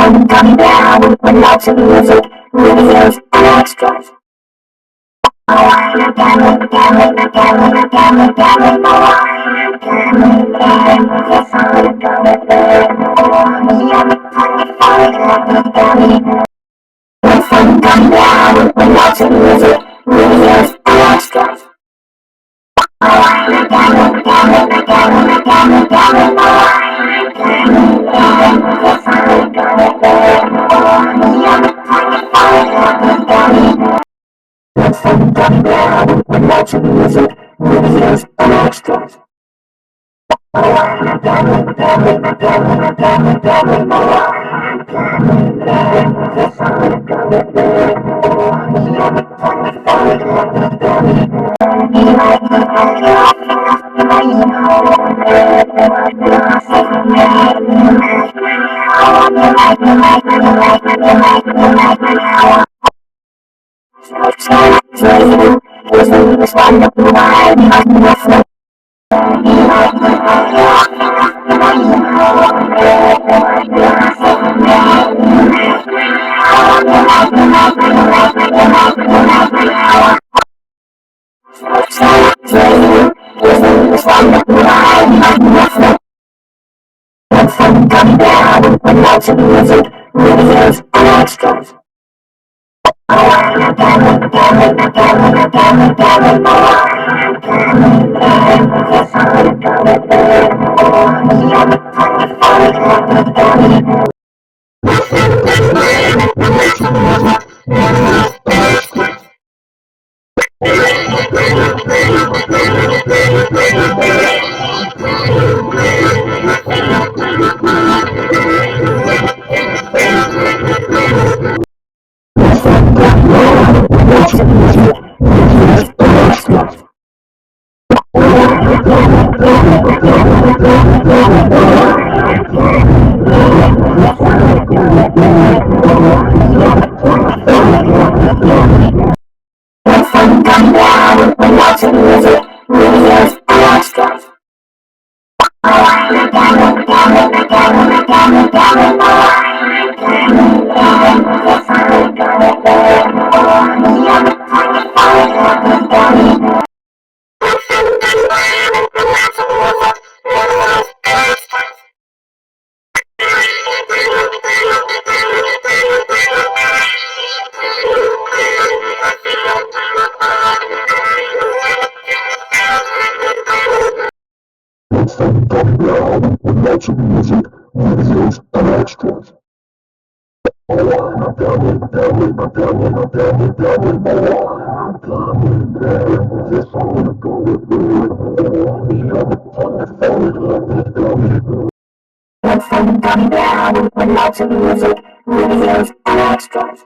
Some gummy bear with lots of music, videos, and extras. Some gummy bear with lots of music, videos, and extras. Some gummy bear with lots of music, videos, and extras. Some gummy bear with lots of music, videos, and extras. Some gummy bear with lots of music, videos, and extras. Some gummy bear with lots of music, videos, and extras. Some gummy bear with lots of music, videos, and extras.